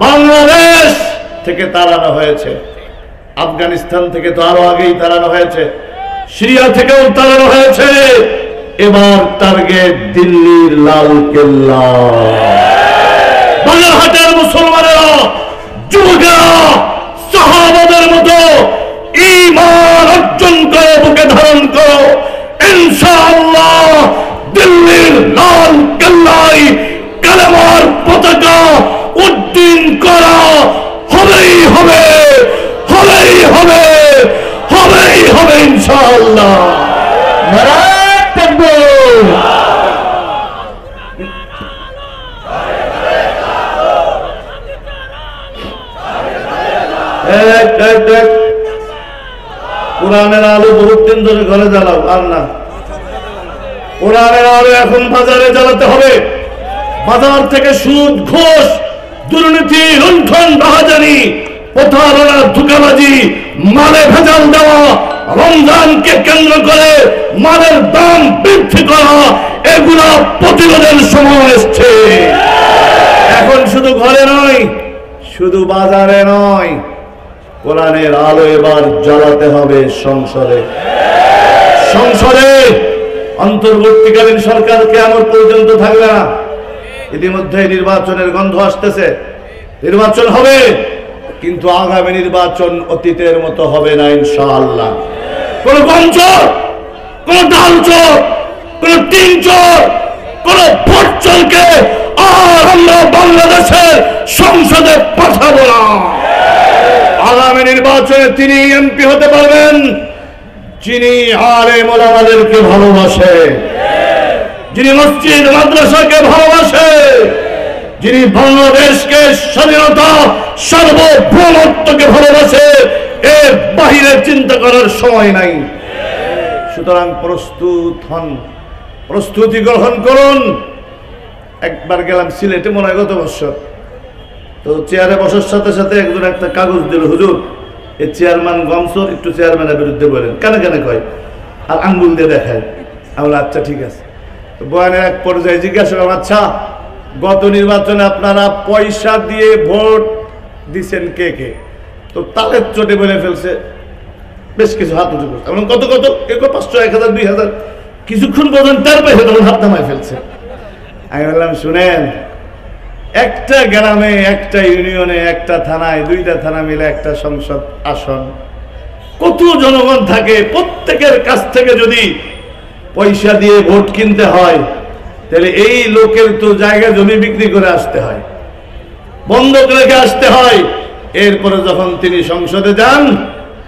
বাংলাদেশ থেকে তাড়ানো হয়েছে, আফগানিস্তান থেকে তো আরো আগেই তাড়ানো হয়েছে, সিরিয়া থেকেও তাড়ানো হয়েছে, এবার টার্গেট দিল্লির লাল কেল্লা। বাগেরহাটের মুসলমানেরা, যুবকেরা সাহাবাদের মতো ঈমান অর্জন করে বুকে ধারণ করো, ইনশাআল্লাহ দিল্লির লাল কেল্লায় কালেমার পতাকা উড্ডীন করা হবেই হবে, হবেই হবে, হবেই হবে ইনশাআল্লাহ। নারায়ে তাকবীর। কোরআনের আলো বহুত দিন ধরে ঘরে জ্বালাও, আর না, কোরআনের আলো এখন বাজারে জ্বালাতে হবে। বাজার থেকে সুদ, ঘুষ, দুর্নীতি, লুণ্ঠন, বাহাজানি, প্রতারণা, ধোঁকাবাজি, মালে ভেজাল দেওয়া, রমজানকে কেন্দ্র করে মালের দাম বৃদ্ধি করা, এগুলা প্রতিরোধের সময় এসছে। এখন শুধু ঘরে নয়, শুধু বাজারে নয়, কোরআনের আলো এবার জ্বালাতে হবে সংসদে। সংসদে অন্তর্বর্তীকালীন সরকার কিয়ামত পর্যন্ত থাকবে না। ইতিমধ্যে নির্বাচনের গন্ধ আসতেছে, নির্বাচন হবে, কিন্তু আগামী নির্বাচন অতীতের মতো হবে না ইনশাআল্লাহ। কোন গঞ্চর, কোন ডালচর, কোন টিনচর, কোন ভোটচরকে আর আমরা বাংলাদেশের সংসদে পাঠাবো না। আগামী নির্বাচনে তিনি এমপি হতে পারবেন যিনি আলেম ওলামাদেরকে ভালোবাসে, যিনি মসজিদ মাদ্রাসাকে ভালোবাসে, যিনি বাংলাদেশকে স্বাধীনতা সার্বভৌমত্বকে ভালোবাসে। এর বাহিরে চিন্তা করার সময় নাই। সুতরাং প্রস্তুত হন, প্রস্তুতি গ্রহণ করুন। একবার গেলাম সিলেটে, মনে হয় গত বছর, তো চেয়ারে বসার সাথে সাথে একজন একটা কাগজ দিল, হুজুর এই চেয়ারম্যান গমসর, একটু চেয়ারম্যানের বিরুদ্ধে বলেন। কেন কেন কয় আর আঙ্গুল দিয়ে দেখায়। আমরা আচ্ছা ঠিক আছে। তো বয়ানের এক পর্যায়ে জিজ্ঞাসা করলাম, আচ্ছা গত নির্বাচনে আপনারা পয়সা দিয়ে ভোট দিচ্ছেন কে কে? তো তালের চোটে বলে ফেলছে বেশ কিছু, হাত উঁচু করছে। এবং কত কত, কেউ 500, 1000, 2000, কিছুক্ষণ পর্যন্ত তার পাশে তখন হাত নামায় ফেলছে। আমি বললাম, শুনেন, একটা গ্রামে, একটা ইউনিয়নে, একটা থানায়, 2টা থানা মিলে একটা সংসদ আসন, কত জনগণ থাকে, প্রত্যেকের কাছ থেকে যদি পয়সা দিয়ে ভোট কিনতে হয়, তাহলে এই লোকের তো জায়গা জমি বিক্রি করে আসতে হয়, বন্ধক রেখে আসতে হয়। এরপরে যখন তিনি সংসদে যান,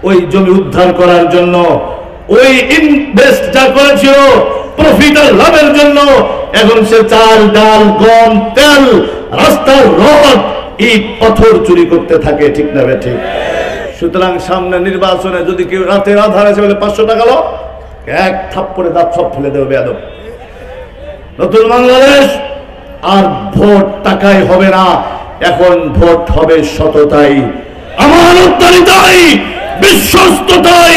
ওই জমি উদ্ধার করার জন্য, ওই ইনভেস্ট যা করেছিল প্রফিট আর লাভের জন্য, এখন সে চাল, ডাল, গম, তেল, রাস্তার রড, ইট, পাথর চুরি করতে থাকে। ঠিক না ঠিক? সুতরাং সামনে নির্বাচনে যদি কেউ রাতের আধারে এসে বলে 500 টাকা লো, এক থাপ্পড়ে দাঁত সব ফেলে দেবে বেয়াদব। নতুন বাংলাদেশ আর ভোট টাকায় হবে না, এখন ভোট হবে সততাই, আমানতদারিতাই, বিশ্বস্ততাই।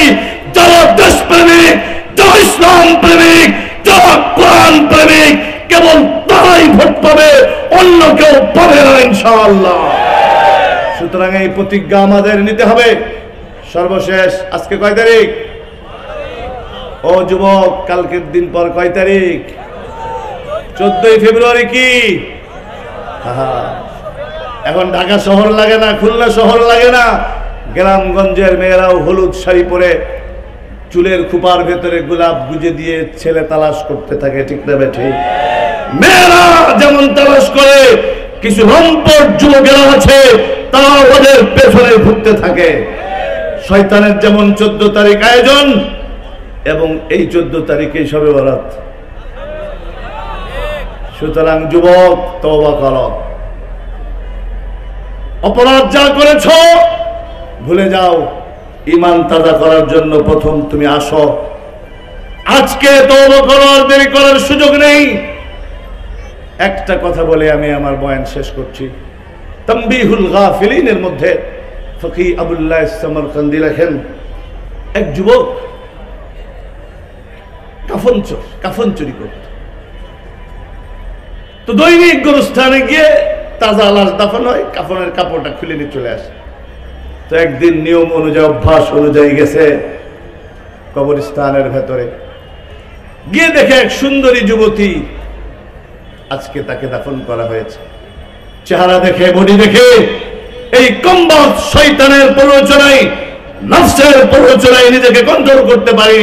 যারা দেশপ্রেমিক, যারা ইসলাম প্রেমিক, যারা কোরআন প্রেমিক, কেবল তারাই ভোট পাবে, অন্য কেউ পাবে না ইনশাআল্লাহ। সুতরাং এই প্রতিজ্ঞা আমাদের নিতে হবে। সর্বশেষ, আজকে কয় তারিখ? ও যুবক, কালকের দিন পর কয় তারিখ? 14ই ফেব্রুয়ারি। কি এখন ঢাকা শহর লাগে না, খুলনা শহর লাগে না, গ্রামগঞ্জের মেয়েরাও হলুদ শাড়ি পরে চুলের খোপার ভেতরে গোলাপ গুজে দিয়ে ছেলে তালাশ করতে থাকে। ঠিক না ঠিক? মেয়েরা যেমন তালাশ করে, কিছু লম্পট যুবকেরা আছে, তারা ওদের পেছনে ঘুরতে থাকে। শয়তানের যেমন 14 তারিখ আয়োজন, এবং এই 14 তারিখে শবে বরাত। সুতরাং যুবক, তওবা করো, অপরাধ যা করেছ ভুলে যাও। ঈমান তাজা করার জন্য প্রথম তুমি আসো। আজকে তওবা করার, দেরি করার সুযোগ নেই। একটা কথা বলে আমি আমার বয়ান শেষ করছি। তানবীহুল গাফিলিনের মধ্যে ফকি আবুল্লাহ সামরকান্দি লেখেন, এক যুবক কাফন চুরি করত। তো দৈনিক গোরস্থানে গিয়ে তাজা লাশ দাফন হয়, কাফনের কাপড়টা খুলে নিয়ে চলে আসে। তো একদিন নিয়ম অনুযায়ী, অভ্যাস অনুযায়ী গেছে কবরস্থানের ভেতরে, গিয়ে দেখে এক সুন্দরী যুবতী, আজকে তাকে দাফন করা হয়েছে। চেহারা দেখে, বডি দেখে, এই কমবক্ত শয়তানের প্ররোচনায়, নফসের প্ররোচনায় নিজেকে কন্ট্রোল করতে পারি,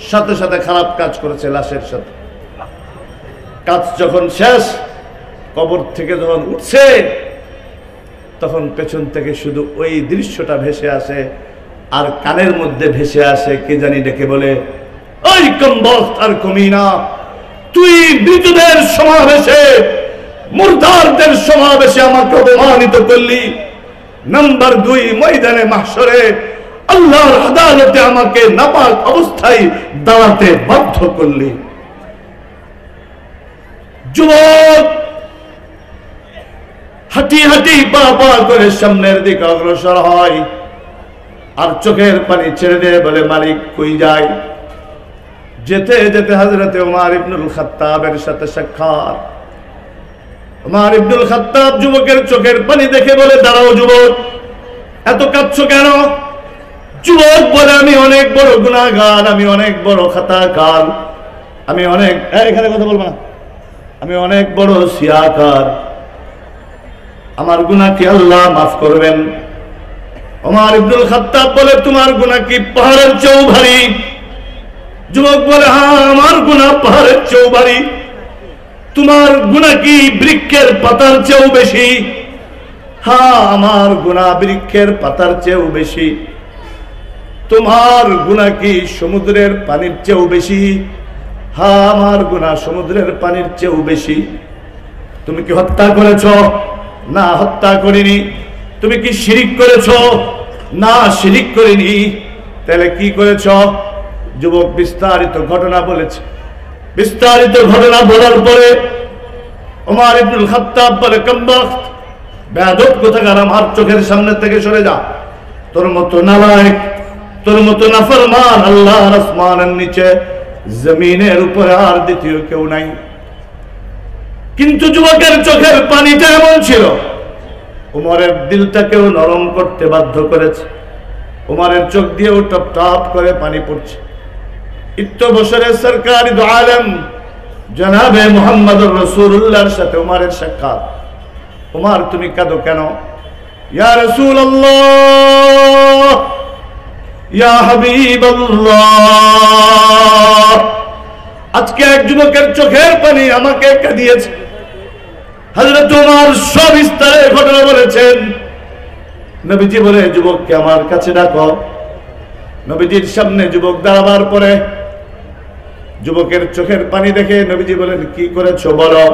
সাথে সাথে খারাপ কাজ করেছে লাশের সাথে। কাজ যখন শেষ, কবর থেকে যখন উঠছে, তখন পেছন থেকে শুধু ওই দৃশ্যটা ভেসে আসে, আর কানের মধ্যে ভেসে আসে কে জানি ডেকে বলে, ওই কমবক্ত আর কমিনা, তুই মৃতদের সমাবেশে, মুরদারদের সমাবেশে আমাকে অপমানিত করলি। নাম্বার 2, ময়দানে মাহশরে আল্লাহর আদালতে আমাকে নাপাক অবস্থায় দাঁড়াতে বাধ্য করলি। যুবক হাঁটি হাঁটি পা পা করে সামনের দিকে অগ্রসর হয়, আর চোখের পানি ছেড়ে দিয়ে বলে, মালিক কই যায়? যেতে যেতে হযরতে ওমর ইবনুল খাত্তাবের সাথে সাক্ষাৎ। ওমর ইবনুল খাত্তাব যুবকের চোখের পানি দেখে বলে, দাঁড়াও যুবক, এত কাঁদছো কেন? যুবক বলে, আমি অনেক বড় গুনাহগার, আমি অনেক বড় খাতাকার, আমি অনেক, এখানে কথা বলবো না, আমি অনেক বড় সিয়াকার, আমার গুনাহ কি আল্লাহ মাফ করবেন? ওমর ইবনুল খাত্তাব বলে, তোমার গুনাহ কি পাহাড়ের চেয়েও ভারী? যুবক বলে, হ্যাঁ, আমার গুনাহ পাহাড়ের চেয়েও ভারী। তোমার গুনাহ কি বৃক্ষের পাতার চেয়েও বেশি? হ্যাঁ, আমার গুনাহ বৃক্ষের পাতার চেয়েও বেশি। তোমার গুনাহ কি সমুদ্রের পানির চেয়েও বেশি? হ্যাঁ, আমার গুনাহ সমুদ্রের পানির চেয়েও বেশি। তুমি কি হত্যা করেছো? না, হত্যা করিনি। তুমি কি শিরিক করেছো? না, শিরিক করিনি। তাহলে কি করেছো? যুবক বিস্তারিত ঘটনা বলেছে। বিস্তারিত ঘটনা বলার পরে ওমর ইবনুল খাত্তাব বলে, কমবক্ত, বেয়াদব কোথাকার, আমার চোখের সামনে থেকে সরে যা। তোর মতো নালায়েক, তোর মতো নাফরমান আল্লাহর আসমানের নিচে, জমিনের উপরে আর দ্বিতীয় কেউ নাই। কিন্তু যুবকের চোখের পানিটা এমন ছিল, ওমরের দিলটাকেও নরম করতে বাধ্য করেছে। ওমরের চোখ দিয়েও টপ টপ করে পানি পড়ছে। ইত্তো বছরের সরকারি দু আলম জনাবে মুহাম্মদুর রাসূলুল্লাহর সাথে ওমরের সাক্ষাৎ। ওমর, তুমি কাঁদো কেন? ইয়া রাসূলুল্লাহ, ইয়া হাবিবাল্লাহ, আজকে এক যুবকের চোখের পানি আমাকে কাঁদিয়েছে। হযরত ওমর সবিস্তারে ঘটনা বলেছেন। নবীজি বলে, যুবককে আমার কাছে ডাকো। নবীজির সামনে যুবক দাঁড়াবার পরে যুবকের চোখের পানি দেখে নবীজি বলেন, কি করেছো বলো।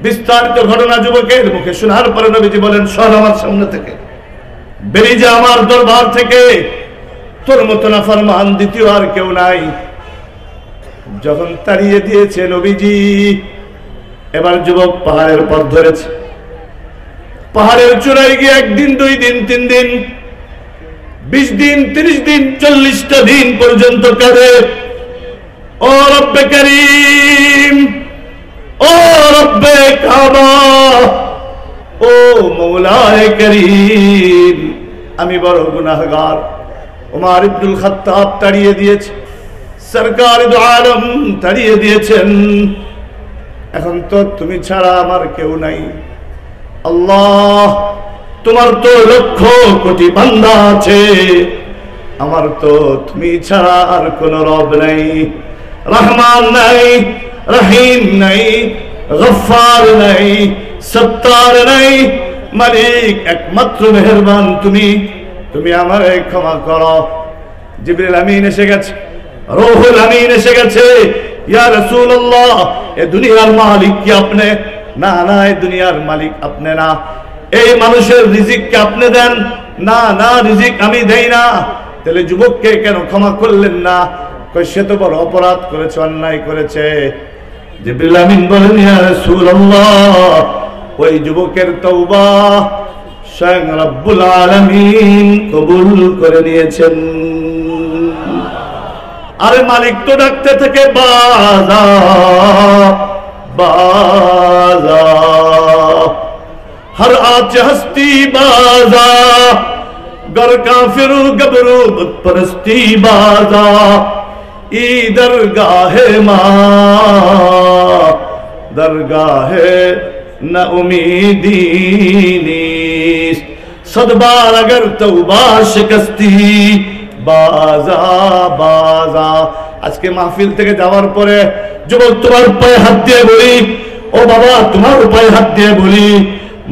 বিস্তারিত ঘটনা যুবকের মুখে শোনার পরে নবীজি বলেন, সর আমার সামনে থেকে, বেরিয়ে যা আমার দরবার থেকে, তোর মতো নাফরমান দ্বিতীয় আর কেউ নাই। যখন তাড়িয়ে দিয়েছে নবীজি, এবার যুবক পাহাড়ের পথ ধরেছে। পাহাড়ের চূড়ায় গিয়ে 1 দিন, 2 দিন, 3 দিন, 20 দিন, 30 দিন, 40টা দিন পর্যন্ত কাঁদে। ও রব্বে করিম, ও রব্বে কাবা, ও মওলায়ে করিম, আমি বড় গুনাহগার। ওমর ইবনুল খাত্তাব তাড়িয়ে দিয়েছে, সরকারি দু আলম তাড়িয়ে দিয়েছেন। এখন তো তুমি ছাড়া আমার কেউ নাই। আল্লাহ, তোমার তো লক্ষ কোটি বান্দা আছে, আমার তো তুমি ছাড়া আর কোন রব নাই, রহমান নাই, রহিম নাই, গফফার নাই, সত্তার নাই, মালিক একমাত্র মেহেরবান তুমি। তুমি আমারে ক্ষমা করো। জিবরিল আমিন এসে গেছে, রূহুল আমিন এসে গেছে। ইয়া রাসূলুল্লাহ, এ দুনিয়ার মালিক কি আপনি? না না, এই দুনিয়ার মালিক আপনি না। এই মানুষের রিজিক কি আপনি দেন? না না, রিজিক আমি দেই না। তাহলে যুবককে কেন ক্ষমা করলেন না? কই, সে তো বড় অপরাধ করেছে, অন্যায় করেছে। জিবরিল আমিন বলেন, ইয়া রাসূলুল্লাহ, ওই যুবকের তওবা স্বয়ং রব্বুল আলামিন কবুল করে নিয়েছেন। আরে মালিক তো ডাকতে থাকে, বাজা বাজা, हर आच हस्ती बाजा गर काफिर गबरू बुत परस्ती बाजा ई दरगाहे माँ दरगाहे न उम्मीदी नीस सदबार अगर तौबा शिकस्ती बाजा बाजा। आज के महफिल থেকে যাওয়ার পরে যুবক তোমার পায়ে হাত দিয়ে বলি, ও বাবা তোমার পায়ে হাত দিয়ে বলি,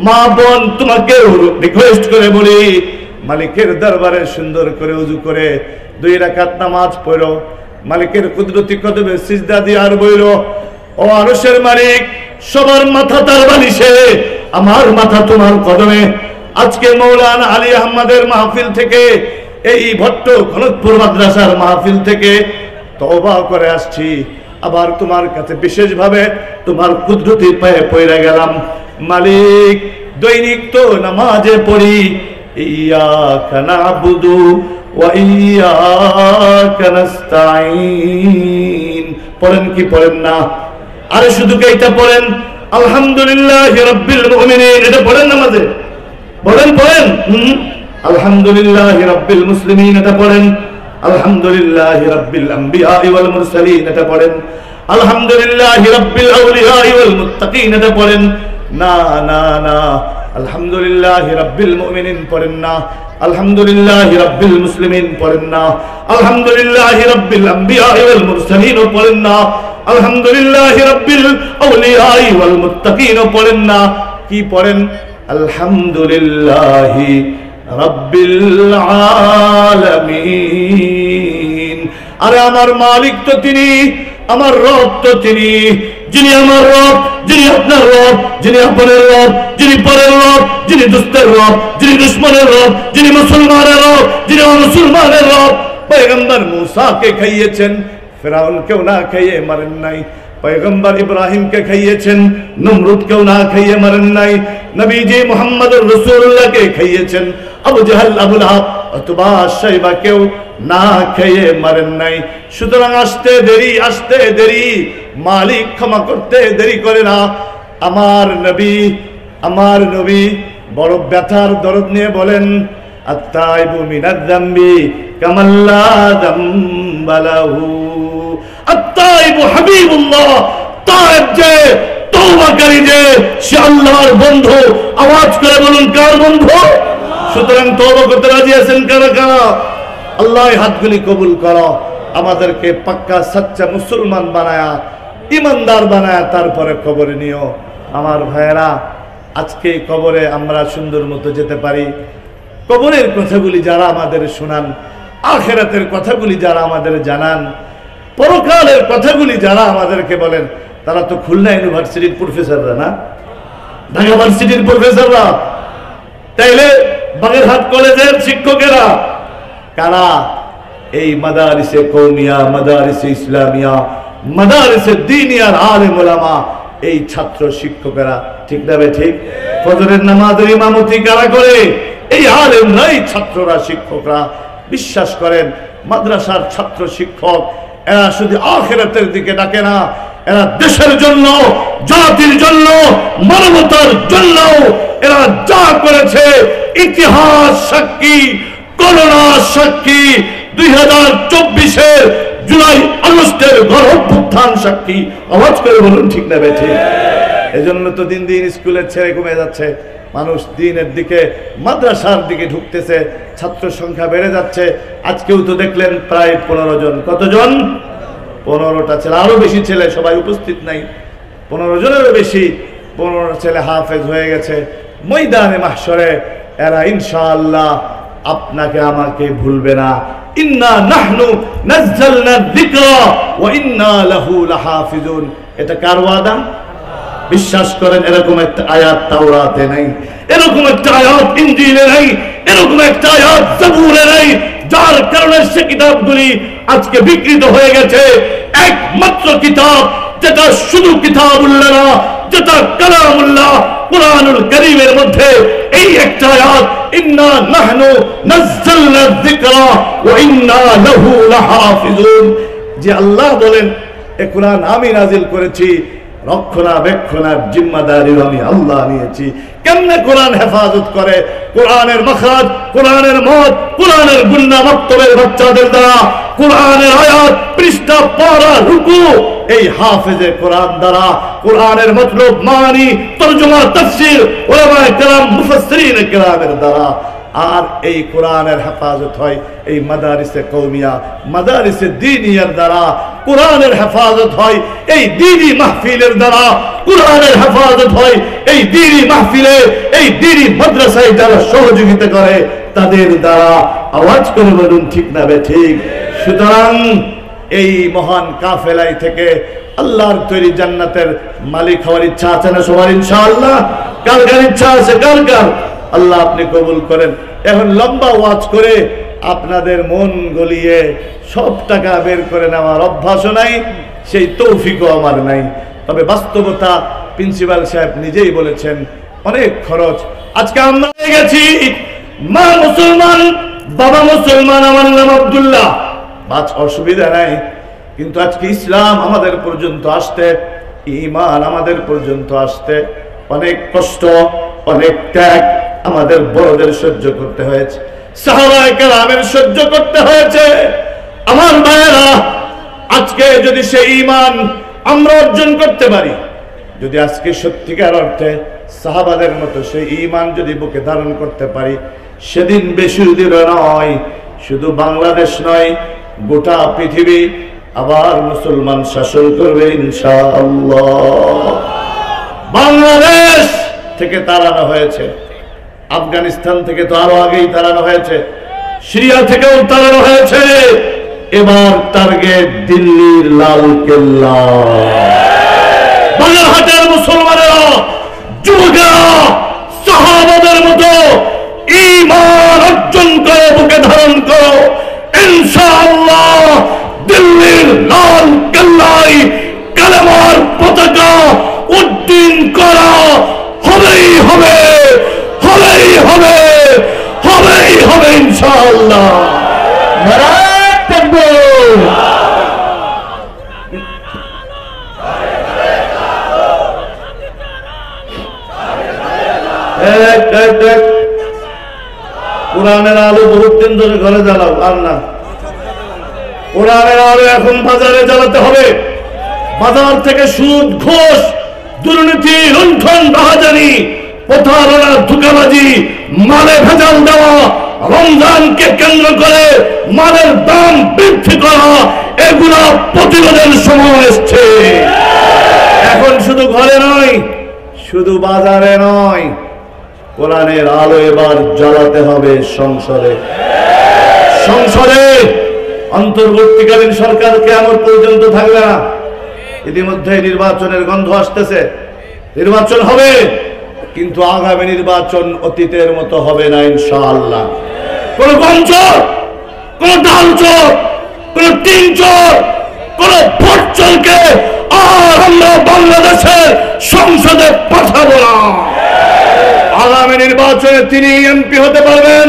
মা বোন তোমাকে রিকোয়েস্ট করে বলি, মালিকের দরবারে সুন্দর করে ওযু করে 2 রাকাত নামাজ পড়ো, মালিকের কুদরতি কদমে সিজদা দিয়ে আর বইলো, ও আরশের মালিক সবার মাথা তার বালিশে, আমার মাথা তোমার কদমে। আজকে মাওলানা আলী আহমদের মাহফিল থেকে, এই ভট্ট খনকপুর মাদ্রাসার মাহফিল থেকে তওবা করে আসছি, আবার তোমার কাছে বিশেষভাবে তোমার কুদরতি পায়ে পড়ে গেলাম। মালিক দৈনিক তো নামাজে পড়ি ইয়াকা নাবুদু ওয়া ইয়াকা নাস্তাঈন, পড়েন কি পড়েন না? আরে শুধু কি এটা পড়েন আলহামদুলিল্লাহি রাব্বিল মুমিনিন, এটা পড়েন নামাজে? পড়েন পড়েন। আলহামদুলিল্লাহি রাব্বিল মুসলিমিন এটা পড়েন, আলহামদুলিল্লাহি রাব্বিল আম্বিয়া ওয়াল মুরসালিন এটা পড়েন, আলহামদুলিল্লাহি রাব্বিল আউলিয়া ওয়াল মুত্তাকিন এটা পড়েন না না না। আলহামদুলিল্লাহি রাব্বিল মুমিনিন পড়েন না, আলহামদুলিল্লাহি রাব্বিল মুসলিমিন পড়েন না, আলহামদুলিল্লাহি রাব্বিল আম্বিয়া ওয়াল মুরসালিন পড়েন না, আলহামদুলিল্লাহি রাব্বিল আউলিয়া ওয়াল মুত্তাকিন পড়েন না। কি পড়েন? আলহামদুলিল্লাহি রাব্বিল আলামিন। আরে আমার মালিক তো তিনি, আমার রব তো তিনি, যিনি আমার রব, যিনি আপনার রব, যিনি আপনার রব, যিনি পরের রব, যিনি দুস্তের রব, যিনি দুশ্মনের রব, যিনি মুসলমানের রব, যিনি অমুসলমানের রব। পয়গম্বর মুসাকে খাইয়েছেন, ফিরাউনকেও না খাইয়ে মারেন নাই। পয়গম্বর ইব্রাহিমকে খাইয়েছেন, নমরুদকেও না খাইয়ে মারেন নাই। নবীজি মুহাম্মদুর রাসূলুল্লাহকে খাইয়েছেন, আবু জাহল, আবু লাহাব, উতবা, শাইবাকেও না খেয়ে মারেন নাই। সুতরাং আসতে দেরি, মালিক ক্ষমা করতে দেরি করে না। আমার নবী বড় ব্যথার দরদ নিয়ে বলেন, আত্তাইবু মিনাজ যামবি কামাল্লা যামবা লাহু। আত্তাইবু হাবিবুল্লাহ, তায়েব যে তওবাকারী যে সে আল্লাহর বন্ধু। আওয়াজ করে বলুন কার বন্ধু? সুতরাং তওবা করতে রাজি আছেন কারা কারা? আল্লাহ হাতগুলি কবুল করো, আমাদেরকে পাক্কা সচ্চা মুসলমান বানায়া, ইমানদার বানায়া তারপরে কবরে নিও। আমার ভাইয়েরা, আজকে কবরে আমরা সুন্দর মতো যেতে পারি। কবরের কথাগুলি যারা আমাদের শোনান, আখিরাতের কথাগুলি যারা আমাদের জানান, পরকালের কথাগুলি যারা আমাদেরকে বলেন, তারা তো খুলনা ইউনিভার্সিটির প্রফেসররা না, ঢাকা ইউনিভার্সিটির প্রফেসররা। তাইলে বাগেরহাট কলেজের শিক্ষকেরা কারা? এই মাদারিসে কওমিয়া, মাদারিসে ইসলামিয়া, মাদারিসে দ্বীনিয়ার আলেম ওলামা, এই ছাত্র শিক্ষকেরা। ঠিক না বে ঠিক? ফজরের নামাজের ইমামতি কারা করে? এই আলেমরা, এই ছাত্ররা, শিক্ষকরা। বিশ্বাস করেন, মাদ্রাসার ছাত্র শিক্ষক এরা শুধু আখিরাতের দিকে ডাকে না, এরা দেশের জন্য, জাতির জন্য, মানবতার জন্য এরা যা করেছে ইতিহাস সাক্ষী, করোনা সাক্ষী, 2024-এর জুলাই আগস্টের গণঅভ্যুত্থান সাক্ষী। আওয়াজ করে বলুন ঠিক না বেঠি? এজন্য তো দিন দিন স্কুলের ছেড়ে কমে যাচ্ছে, মানুষ দিনের দিকে, মাদ্রাসার দিকে ঢুকতেছে, ছাত্র সংখ্যা বেড়ে যাচ্ছে। আজকেও তো দেখলেন প্রায় 15 জন। কতজন? 15টা ছেলে, আরো বেশি ছেলে, সবাই উপস্থিত নাই। 15 জনেরও বেশি, 15 ছেলে হাফেজ হয়ে গেছে। ময়দানে মাহশরে এরা ইনশাআল্লাহ আপনাকে আমাকে ভুলবে না। ইন্না নাহনু নাযালনা যিকরা ওয়া ইন্না লাহু লাহাফিজুন। এটা কার ওয়াদা? বিশ্বাস করেন, এরকম একটা আয়াত তাওরাতে নাই, এরকম একটা আয়াত ইনজিলে নাই, এরকম একটা আয়াত জাবুরে নাই, যার কারণে সে কিতাবগুলি আজকে বিকৃত হয়ে গেছে। একমাত্র কিতাব যেটা শুধু কিতাবুল্লাহ না, যেটা কালামুল্লাহ, কুরআনুল কারীমের মধ্যে এই একটা আয়াত, ইন্না নাহনু নাযালনা যিকরা ওয়া ইন্না লাহু লাহাফিজুন। যে আল্লাহ বলেন এ কুরআন আমি নাজিল করেছি, রক্ষণাবেক্ষণের জিম্মাদারি আমি আল্লাহ নিয়েছি। কেমনে কোরআন হেফাজত করে? কোরআনের মাখরাজ, কোরআনের মত, কোরআনের গুন্না মক্তবের বাচ্চাদের দ্বারা, কোরআনের আয়াত, পৃষ্ঠা, পারা, রুকু এই হাফেজে কোরআন দ্বারা, কোরআনের মতলব, মানি, তরজমা, তাফসীর উলামায়ে কেরাম, মুফাসসিরিনে কেরামের দ্বারা। আর এই কোরআনের হেফাজত হয় এই মাদারিসে কওমিয়া, মাদারিসে দ্বীনিয়ার দ্বারা। কোরআনের হেফাজত হয় এই দ্বীনি মাহফিলের দ্বারা। কোরআনের হেফাজত হয় এই দ্বীনি মাহফিলে, এই দ্বীনি মাদ্রাসায় যারা সহযোগিতা করে তাদের দ্বারা। আওয়াজ করে বলুন ঠিক না ঠিক? সুতরাং এই মহান কাফেলাই থেকে আল্লাহর তৈরি জান্নাতের মালিক হওয়ার ইচ্ছা আছে না সবার? ইনশাআল্লাহ। কার কার ইচ্ছা আছে? কার কার? আল্লাহ আপনি কবুল করেন। এখন লম্বা ওয়াজ করে আপনাদের মন গলিয়ে সব টাকা বের করে নেওয়ার অভ্যাসও নাই, সেই তৌফিকও আমার নাই। তবে বাস্তবতা প্রিন্সিপাল সাহেব নিজেই বলেছেন অনেক খরচ। আজকে আমরা গেছি, মা মুসলমান, বাবা মুসলমান, আমার নাম আব্দুল্লাহ, বাস অসুবিধা নাই। কিন্তু আজকে ইসলাম আমাদের পর্যন্ত আসতে, ঈমান আমাদের পর্যন্ত আসতে অনেক কষ্ট, অনেক ত্যাগ আমাদের বড়দের সহ্য করতে হয়েছে, সাহাবায়ে কেরামের সহ্য করতে হয়েছে। আমার ভাইয়েরা, আজকে যদি সেই ঈমান আমরা অর্জন করতে পারি, যদি আজকে সত্যিকার অর্থে সাহাবাদের মতো সেই ঈমান যদি বুকে ধারণ করতে পারি, সেদিন বেশি দূরে নয়, শুধু বাংলাদেশ নয়, গোটা পৃথিবী আবার মুসলমান শাসন করবে ইনশাআল্লাহ। বাংলাদেশ থেকে তাড়ানো হয়েছে, আফগানিস্তান থেকে তো আরো আগেই তাড়ানো হয়েছে, সিরিয়া থেকেও তাড়ানো হয়েছে, এবার টার্গেট দিল্লির লাল কেল্লা। বাগেরহাটের মুসলমানেরা, যুবকেরা সাহাবাদের মতো ঈমান অর্জন করে বুকে ধারণ করো, ইনশাআল্লাহ দিল্লির লাল কেল্লায় কালেমার পতাকা উড্ডীন করা হবেই হবে, হবেই হবে, হবেই হবে ইনশাআল্লাহ। নারায়ে তাকবীর। কোরআনের আলো বহুত দিন ধরে ঘরে জ্বালাও, আর না, কোরআনের আলো এখন বাজারে জ্বালাতে হবে। বাজার থেকে সুদ, ঘুষ, দুর্নীতি, লুণ্ঠন, রাহাজানি, প্রতারণা, ধোঁকাবাজি, মালে ভেজাল দেওয়া, রমজানকে কেন্দ্র করে মালের দাম বৃদ্ধি করা, এগুলো প্রতিরোধের সময় এসছে। এখন শুধু ঘরে নয়, শুধু বাজারে নয়, কোরআনের আলো এবার জ্বালাতে হবে সংসদে। সংসদে অন্তর্বর্তীকালীন সরকার কিয়ামত পর্যন্ত থাকবে না। ইতিমধ্যে নির্বাচনের গন্ধ আসতেছে, নির্বাচন হবে, কিন্তু আগামী নির্বাচন অতীতের মতো হবে না ইনশাআল্লাহ। কোন গঞ্চর, কোন ডালচর, কোন টিনচর, কোন ভোটচরকে আর আমরা বাংলাদেশের সংসদে পাঠাবো না। আগামী নির্বাচনে তিনি এমপি হতে পারবেন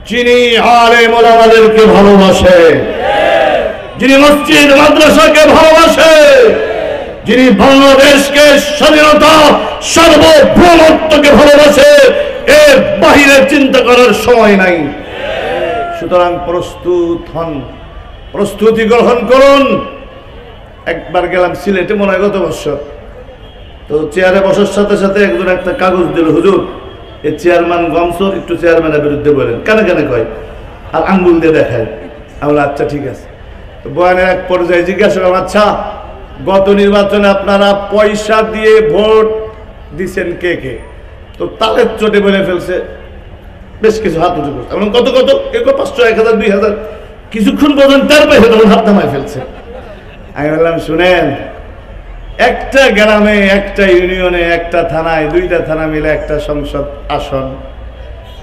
যিনি আলেম ওলামাদেরকে ভালোবাসে, যিনি মসজিদ মাদ্রাসাকে ভালোবাসে, যিনি বাংলাদেশকে স্বাধীনতা, সার্বভৌমত্বকে ভালোবাসে। এর বাহিরে চিন্তা করার সময় নাই। সুতরাং প্রস্তুত হন, প্রস্তুতি গ্রহণ করুন। একবার গেলাম সিলেটে, মনে হয় গত বছর, তো চেয়ারে বসার সাথে সাথে একজন একটা কাগজ দিল, হুজুর এই চেয়ারম্যান গমসর, একটু চেয়ারম্যানের বিরুদ্ধে বলেন। কানে কানে কয় আর আঙ্গুল দিয়ে দেখায়। আমরা আচ্ছা ঠিক আছে। তো বয়ানের এক পর্যায়ে জিজ্ঞাসা করলাম, আচ্ছা গত নির্বাচনে আপনারা পয়সা দিয়ে ভোট দিচ্ছেন কে কে? তো তালের চোটে বলে ফেলছে বেশ কিছু, হাত উঠে করছে। এবং কত কত, কেউ 500, 1000, 2000, কিছুক্ষণ পর্যন্ত তার পয়সা তখন হাত নামায় ফেলছে। আমি বললাম, শুনেন, একটা গ্রামে, একটা ইউনিয়নে, একটা থানায়, 2টা থানা মিলে একটা সংসদ আসন,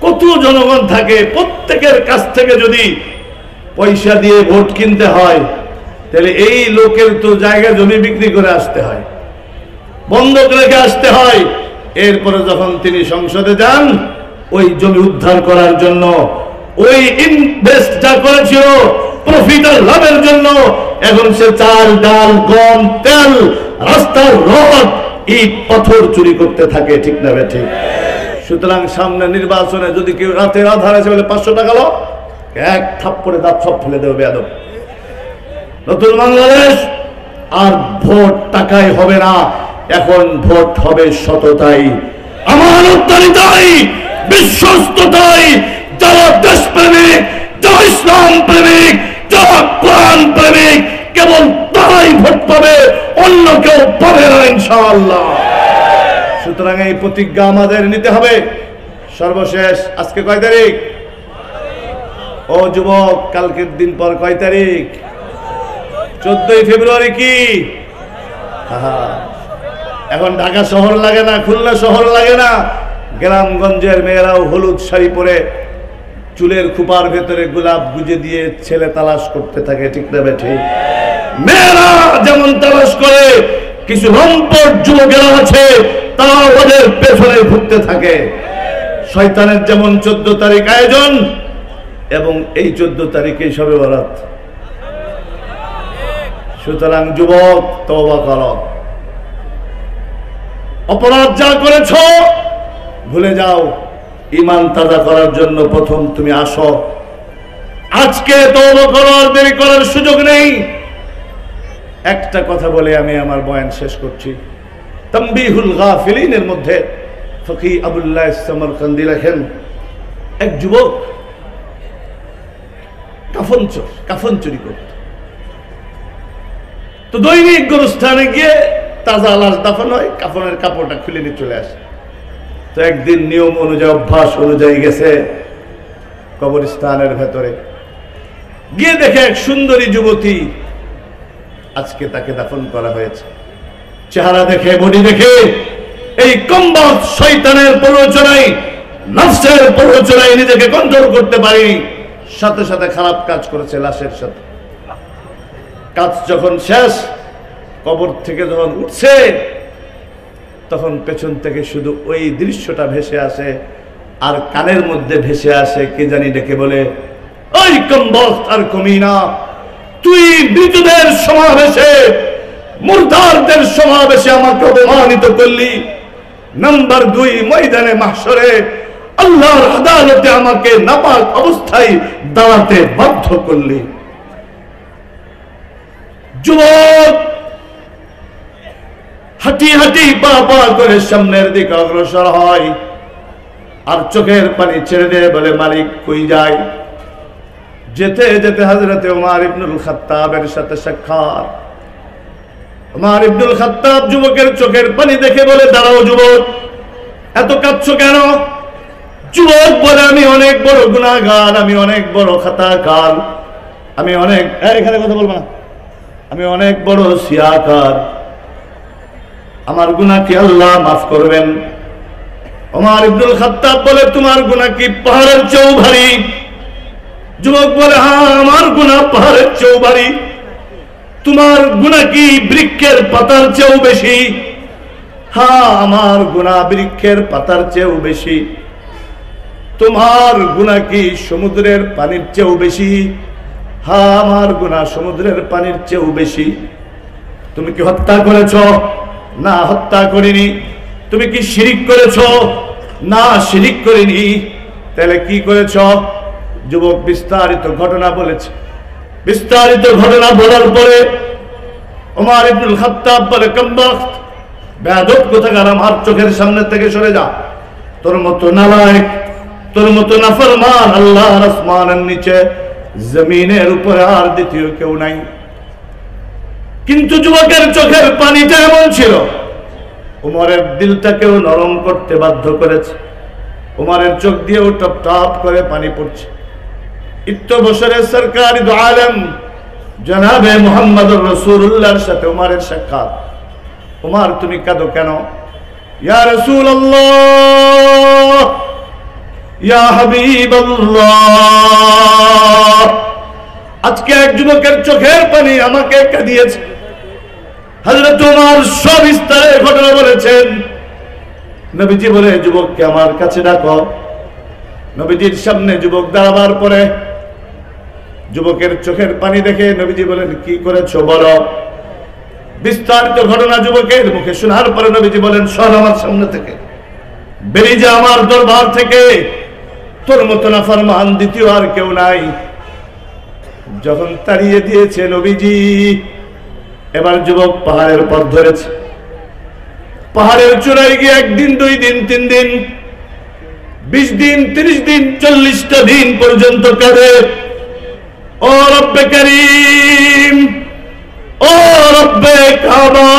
কত জনগণ থাকে, প্রত্যেকের কাছ থেকে যদি পয়সা দিয়ে ভোট কিনতে হয়, তাহলে এই লোকের তো জায়গা জমি বিক্রি করে আসতে হয়, বন্ধক রেখে আসতে হয়। এরপরে যখন তিনি সংসদে যান, ওই জমি উদ্ধার করার জন্য, ওই ইনভেস্ট যা করেছিল প্রফিট আর লাভের জন্য, এখন সে চাল ডাল গম তেল রাস্তার রড ইট পাথর চুরি করতে থাকে, ঠিক না ঠিক? সুতরাং সামনে নির্বাচনে যদি কেউ রাতের আধার আছে বলে 500 টাকা লো, এক থাপ্পড়ে দাঁত সব ফেলে দেবে বেয়াদব। নতুন বাংলাদেশ আর ভোট টাকায় হবে না, এখন ভোট হবে সততাই, আমানতদারিতাই, বিশ্বস্ততাই। যারা দেশপ্রেমিক, যারা ইসলাম প্রেমিক, যারা কোরআন প্রেমিক, কেবল তারাই ভোট পাবে, অন্য কেউ পাবে না ইনশাআল্লাহ। সুতরাং এই প্রতিজ্ঞা আমাদের নিতে হবে। সর্বশেষ, আজকে কয় তারিখ? ও যুবক, কালকের দিন পর কয় তারিখ? 14 ফেব্রুয়ারি। কি এখন ঢাকা শহর লাগে না, খুলনা শহর লাগে না, গ্রামগঞ্জের মেয়েরাও হলুদ শাড়ি পরে চুলের খোপার ভেতরে গোলাপ গুজে দিয়ে ছেলে তালাশ করতে থাকে, ঠিক না বেঠি? মেয়েরা যেমন তালাশ করে, কিছু লম্পট যুবকেরা আছে তারা ওদের পেছনে ঘুরতে থাকে। শয়তানের যেমন 14 তারিখ আয়োজন, এবং এই 14 তারিখে শবে বরাত। সুতরাং যুবক, তওবা করো, অপরাধ যা করেছ ভুলে যাও, ঈমান তাজা করার জন্য প্রথম তুমি আসো। আজকে তওবা করার দেরি করার সুযোগ নেই। একটা কথা বলে আমি আমার বয়ান শেষ করছি। তানবীহুল গাফিলিনের মধ্যে ফকি আবুল্লাহ সামরকান্দি লেখেন, এক যুবক কাফন চুরি করত। তো দৈনিক গোরস্থানে গিয়ে তাজা লাশ দাফন হয়, কাফনের কাপড়টা খুলে নিয়ে চলে আসে। তো একদিন নিয়ম অনুযায়ী, অভ্যাস অনুযায়ী গেছে কবরস্থানের ভেতরে, গিয়ে দেখে এক সুন্দরী যুবতী, আজকে তাকে দাফন করা হয়েছে। চেহারা দেখে, বডি দেখে, এই কমবখ শয়তানের প্ররোচনায়, নফসের প্ররোচনায় নিজেকে কন্ট্রোল করতে পারেনি, সাথে সাথে খারাপ কাজ করেছে লাশের সাথে। কাজ যখন শেষ, কবর থেকে যখন উঠছে, তখন পেছন থেকে শুধু ওই দৃশ্যটা ভেসে আসে, আর কানের মধ্যে ভেসে আসে কে জানি ডেকে বলে, ওই কমবখ আর কমিনা, তুই মৃতদের সমাবেশে, মুরদারদের সমাবেশে আমাকে অপমানিত করলি। নাম্বার 2, ময়দানে মাহশরে আল্লাহর আদালতে আমাকে নাপাক অবস্থায় দাঁড়াতে বাধ্য করলি। যুবক হাঁটি হাঁটি পা পা করে সামনের দিকে অগ্রসর হয়, আর চোখের পানি ছেড়ে দিয়ে বলে, মালিক কই যায়? যেতে যেতে হযরতে ওমর ইবনুল খাত্তাবের সাথে সাক্ষাৎ। ওমর ইবনুল খাত্তাব যুবকের চোখের পানি দেখে বলে, দাঁড়াও যুবক, এত কাঁদছো কেন? যুবক বলে, আমি অনেক বড় গুনাহগার, আমি অনেক বড় খাতাকার, আমি অনেক, এখানে কথা বলবো না, আমি অনেক বড় সিয়াকার, আমার গুনাহ কি আল্লাহ মাফ করবেন? ওমর ইবনুল খাত্তাব বলে, তোমার গুনাহ কি পাহাড়ের চেয়েও ভারী? যুবক বলে, হ্যাঁ, আমার গুনাহ পাহাড়ের চেয়েও ভারী। তোমার গুনাহ কি বৃক্ষের পাতার চেয়েও বেশি? হ্যাঁ, আমার গুনাহ বৃক্ষের পাতার চেয়েও বেশি। তোমার গুনাহ কি সমুদ্রের পানির চেয়েও বেশি? হ্যাঁ, আমার গুনাহ সমুদ্রের পানির চেয়েও বেশি। তুমি কি হত্যা করেছ? না, হত্যা করিনি। তুমি কি শিরিক করেছ? না, শিরিক করিনি। তাহলে কি করেছ? যুবক বিস্তারিত ঘটনা বলেছে। বিস্তারিত ঘটনা বলার পরে ওমর ইবনুল খাত্তাব বলে, কমবখ, বেয়াদব কোথাকার, আমার চোখের সামনে থেকে সরে যা। তোর মতো নালায়েক, তোর মতো নাফরমান আল্লাহর আসমানের নিচে, জমিনের উপরে আর দ্বিতীয় কেউ নাই। কিন্তু যুবকের চোখের পানিটা এমন ছিল, ওমরের দিলটাকেও নরম করতে বাধ্য করেছে। ওমরের চোখ দিয়েও টপ টপ করে পানি পড়ছে। ইত্ত বছরের সরকারি দু আলম জনাবে মুহাম্মদুর রাসূলুল্লাহর সাথে ওমরের সাক্ষাৎ। ওমর, তুমি কাঁদো কেন? ইয়া রাসূলুল্লাহ, ইয়া হাবিবাল্লাহ, আজকে এক যুবকের চোখের পানি আমাকে কাঁদিয়েছে। হযরত ওমর সবিস্তারে ঘটনা বলেছেন। নবীজি বলে, যুবককে আমার কাছে ডাকো। নবীজির সামনে যুবক দাঁড়াবার পরে যুবকের চোখের পানি দেখে নবীজি বলেন, কি করেছো বলো। বিস্তারিত ঘটনা যুবকের মুখে শোনার পরে নবীজি বলেন, সর আমার সামনে থেকে, বেরিয়ে যা আমার দরবার থেকে, তোর মতো নাফরমান দ্বিতীয় আর কেউ নাই। যখন তাড়িয়ে দিয়েছে নবীজি, এবার যুবক পাহাড়ের পথ ধরেছে। পাহাড়ের চূড়ায় গিয়ে 1 দিন 2 দিন 3 দিন 20 দিন 30 দিন 40টা দিন পর্যন্ত কাঁদে। ও রব্বে করিম, ও রব্বে কাবা,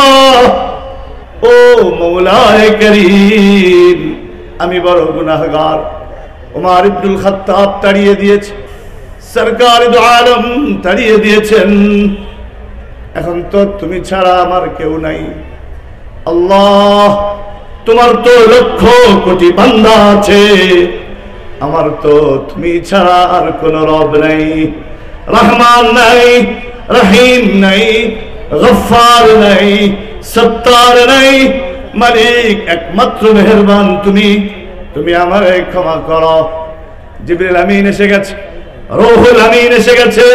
ও মওলায়ে করিম, আমি বড় গুনাহগার। ওমর ইবনুল খাত্তাব তাড়িয়ে দিয়েছে, সরকার দু আলম তাড়িয়ে দিয়েছেন, এখন তো তুমি ছাড়া আমার কেউ নাই। আল্লাহ, তোমার তো লক্ষ কোটি বান্দা আছে, আমার তো তুমি ছাড়া আর কোন রব নাই, রহমান নাই, রহিম নাই, গফফার নাই, সত্তার নাই, মালিক একমাত্র মেহেরবান তুমি, তুমি আমারে ক্ষমা করো। জিবরিল আমিন এসে গেছে, রূহুল আমিন এসে গেছে।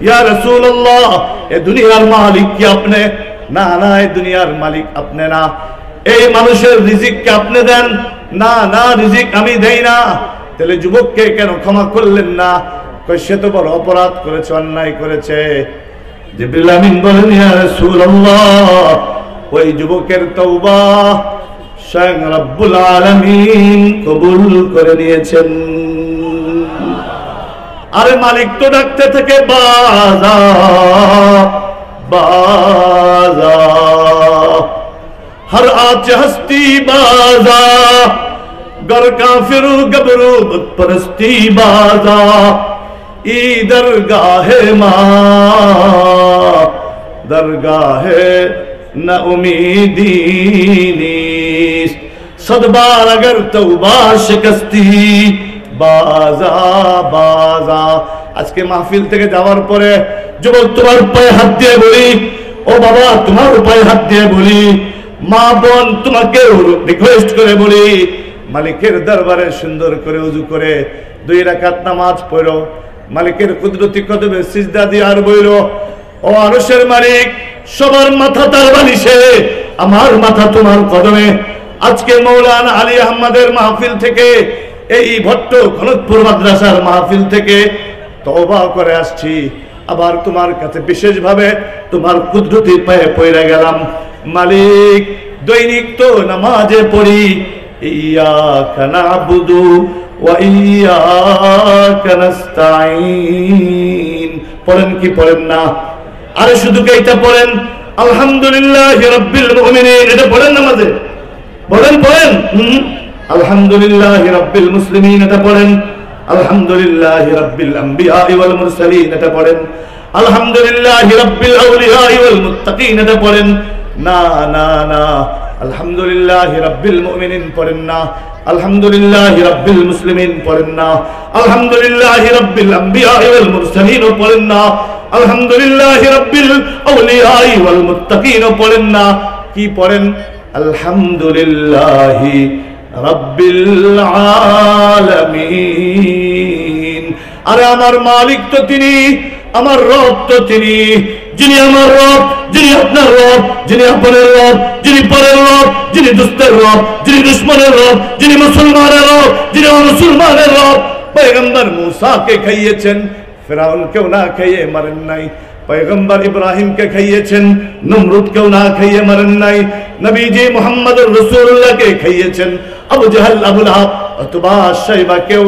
ইয়া রাসূলুল্লাহ, এ দুনিয়ার মালিক কি আপনি? না না, এই দুনিয়ার মালিক আপনি না। এই মানুষের রিজিক কে আপনি দেন? না না, রিজিক আমি দেই না। তাহলে যুবককে কেন ক্ষমা করলেন না? কই সে তো বড় অপরাধ করেছে, অন্যায় করেছে। জিবরিল আমিন বলেন, ইয়া রাসূলুল্লাহ, ওই যুবকের তওবা স্বয়ং রব্বুল আলামিন কবুল করে নিয়েছেন। আরে মালিক তো ডাকতে থেকে, বাজা বাজা, हर आच हस्ती बाजा, गर काफिरू गबरू बुत परस्ती बाजा, ई दरगाहे माँ दरगाहे न उम्मीदी नीस, सदबार अगर तौबा शिकस्ती बाजा बाजा। আজকে মাহফিল থেকে যাওয়ার পরে যুবক তোমার পায়ে হাত দিয়ে বলি, ও বাবা তোমার পায়ে হাত দিয়ে বলি, মা বোন তোমাকে রিকোয়েস্ট করে বলি, মালিকের দরবারে সুন্দর করে ওযু করে 2 রাকাত নামাজ পড়ো, মালিকের কুদরতি কদমে সিজদা দিয়ে আর বইলো, ও আরশের মালিক, সবার মাথা তার বালিশে, আমার মাথা তোমার কদমে। আজকে মাওলানা আলী আহমদের মাহফিল থেকে, এই ভট্ট খনকপুর মাদ্রাসার মাহফিল থেকে তওবা করে আসছি, আবার তোমার কাছে বিশেষভাবে তোমার কুদরতি পায়ে পড়ে গেলাম। মালিক, দৈনিক তো নামাজে পড়ি, ইয়াকা নাবুদু ওয়া ইয়াকা নাস্তাঈন, পড়েন কি পড়েন না? আরে শুধু কি এটা পড়েন আলহামদুলিল্লাহি রাব্বিল মুমিনিন, এটা পড়েন নামাজে? পড়েন পড়েন। আলহামদুলিল্লাহি রাব্বিল মুসলিমিন, এটা পড়েন। আলহামদুলিল্লাহি রাব্বিল আম্বিয়া ওয়াল মুরসালিন, এটা পড়েন। আলহামদুলিল্লাহি রাব্বিল আউলিয়া ওয়াল মুত্তাকিন, এটা পড়েন না না না। আলহামদুলিল্লাহি রাব্বিল মুমিনিন পড়েন না, আলহামদুলিল্লাহি রাব্বিল মুসলিমিন পড়েন না, আলহামদুলিল্লাহি রাব্বিল আম্বিয়া ওয়াল মুরসালিন পড়েন না, আলহামদুলিল্লাহি রাব্বিল আউলিয়া ওয়াল মুত্তাকিন পড়েন না। কি পড়েন? আলহামদুলিল্লাহি রাব্বিল আলামিন। আরে আমার মালিক তো তিনি, আমার রব তো তিনি, যিনি আমার রব, যিনি আপনার রব, যিনি আপনার রব, যিনি পরের রব, যিনি দুস্তের রব, যিনি দুশ্মনের রব, যিনি মুসলমানের রব, যিনি অমুসলমানের রব। পয়গম্বর মুসাকে খাইয়েছেন, ফিরাউনকেও না খাইয়ে মারেন নাই। পয়গম্বর ইব্রাহিমকে খাইয়েছেন, নমরুদকেও না খাইয়ে মারেন নাই। নবীজি মুহাম্মদুর রাসূলুল্লাহকে খাইয়েছেন, আবু জাহল, আবু লাহাব, উতবা, শাইবাকেও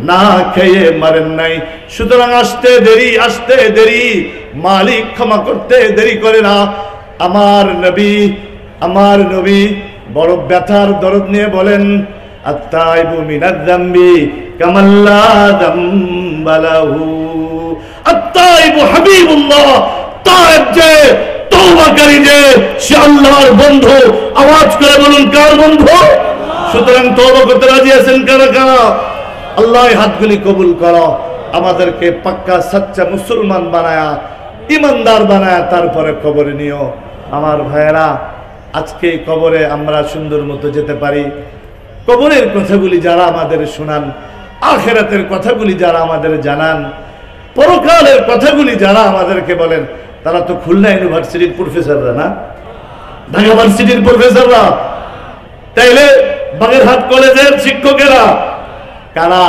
না খেয়ে মারেন নাই। সুতরাং আসতে দেরি, মালিক ক্ষমা করতে দেরি করে না। আমার নবী বড় ব্যথার দরদ নিয়ে বলেন, আত্তাইবু মিনাজ যামবি কামাল্লা যামবা লাহু। আত্তাইবু হাবিবুল্লাহ, তাইব যে, তওবাকারী যে, সে আল্লাহর বন্ধু। আওয়াজ করে বলুন, কার বন্ধু? সুতরাং তওবা করতে রাজি আছেন কারা কারা? আল্লাহ হাতগুলি কবুল করো, আমাদেরকে পাক্কা সচ্চা মুসলমান বানায়া, ইমানদার বানায়া তারপরে কবরে নিও। আমার ভাইয়েরা, আজকে কবরে আমরা সুন্দর মতো যেতে পারি। কবরের কথাগুলি যারা আমাদের শোনান, আখিরাতের কথাগুলি যারা আমাদের জানান, পরকালের কথাগুলি যারা আমাদেরকে বলেন তারা তো খুলনা ইউনিভার্সিটির প্রফেসররা না, ঢাকা ইউনিভার্সিটির প্রফেসররা, তাইলে বাগেরহাট কলেজের শিক্ষকেরা কারা?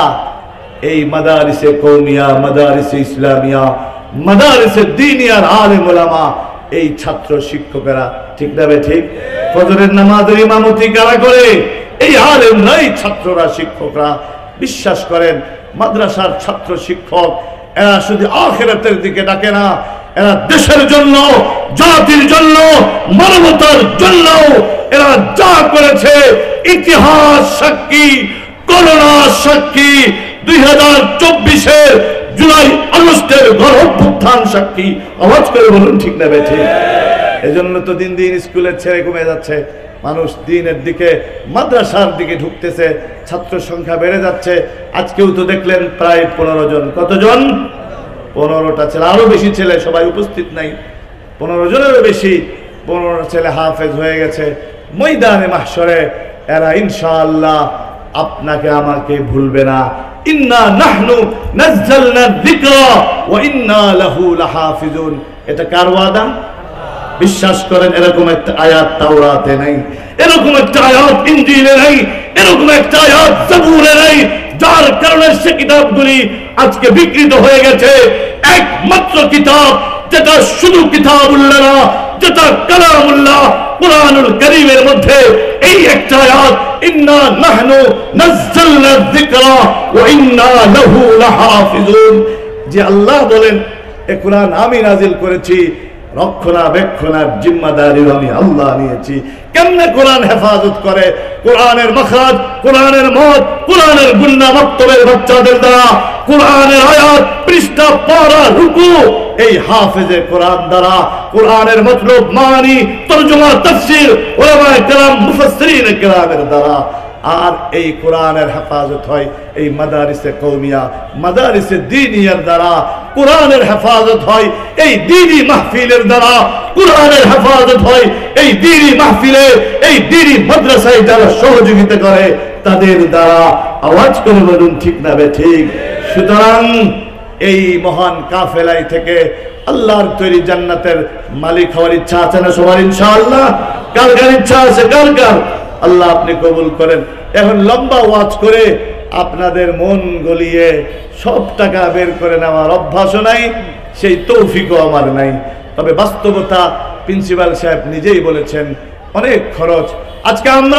এই মাদারিসে কওমিয়া, মাদারিসে ইসলামিয়া, মাদারিসে দ্বীনিয়ার আলেম ওলামা, এই ছাত্র শিক্ষকেরা, ঠিক না বে ঠিক? ফজরের নামাজের ইমামতি কারা করে? এই আলেমরাই, ছাত্ররা, শিক্ষকরা। বিশ্বাস করেন মাদ্রাসার ছাত্র শিক্ষক এরা শুধু আখিরাতের দিকে ডাকে না, এরা দেশের জন্য, জাতির জন্য, মানবতার জন্য এরা যা করেছে ইতিহাস সাক্ষী, করোনা সাক্ষী, 2024-এর জুলাই আগস্টের গণঅভ্যুত্থান সাক্ষী। আওয়াজ করে বলুন ঠিক না বেঠিক? এজন্য তো দিন দিন স্কুলের ছেলে কমে যাচ্ছে, মানুষ দিনের দিকে, মাদ্রাসার দিকে ঢুকতেছে, ছাত্র সংখ্যা বেড়ে যাচ্ছে। আজকেও তো দেখলেন প্রায় 15 জন। কতজন? 15টা ছেলে, আরো বেশি ছেলে, সবাই উপস্থিত নাই, 15 জনেরও বেশি। 15টা ছেলে হাফেজ হয়ে গেছে। ময়দানে মাহশরে এরা ইনশাআল্লাহ আপনাকে আমাকে ভুলবে না। ইন্না নাহনু নাযালনা যিকরা ওয়া ইন্না লাহু লাহাফিজুন। এটা কার ওয়াদা? বিশ্বাস করেন এরকম একটা আয়াত তাওরাতে নাই, এরকম একটা আয়াত ইনজিলে নাই, এরকম একটা আয়াত জাবুরে নাই, যার কারণে সে কিতাবগুলি আজকে বিকৃত হয়ে গেছে। একমাত্র কিতাব যেটা শুধু কিতাবুল্লাহ না, যেটা কালামুল্লাহ, কুরআনুল কারীমের মধ্যে এই একটা আয়াত, ইন্না নাহনু নাযালনা যিকরা ওয়া ইন্না লাহু লাহাফিজুন। যে আল্লাহ বলেন এ কুরআন আমি নাজিল করেছি, রক্ষণাবেক্ষণের জিম্মাদারিও আমি আল্লাহ নিয়েছি। কেমনে কোরআন হেফাজত করে? কোরআনের মাখরাজ, কোরআনের মত, কোরআনের গুন্না মক্তবের বাচ্চাদের দ্বারা, কোরআনের আয়াত, পৃষ্ঠা, পারা, রুকু এই হাফেজে কোরআন দ্বারা, কোরআনের মতলব, মানি, তরজমা, তাফসীর উলামায়ে কেরাম, মুফাসসিরিনে কেরামের দ্বারা। আর এই কোরআনের হেফাজত হয় এই মাদারিসে কওমিয়া, মাদারিসে দ্বীনিয়ার দ্বারা। কোরআনের হেফাজত হয় এই দ্বীনি মাহফিলের দ্বারা, কোরআনের হেফাজত হয় এই দ্বীনি মাহফিলে, এই দ্বীনি মাদ্রাসায় যারা সহযোগিতা করে তাদের দ্বারা। আওয়াজ করে বলুন ঠিক না বে ঠিক? সুতরাং এই মহান কাফেলাই থেকে আল্লাহর তৈরি জান্নাতের মালিক হওয়ার ইচ্ছা আছে না সবার? ইনশাআল্লাহ। কার কার ইচ্ছা আছে? কার কার? আল্লাহ আপনি কবুল করেন। এখন লম্বা ওয়াজ করে আপনাদের মন গলিয়ে সব টাকা বের করে নেওয়ার অভ্যাসও নাই, সেই তৌফিকও আমার নাই। তবে বাস্তবতা, প্রিন্সিপাল সাহেব নিজেই বলেছেন অনেক খরচ। আজকে আমরা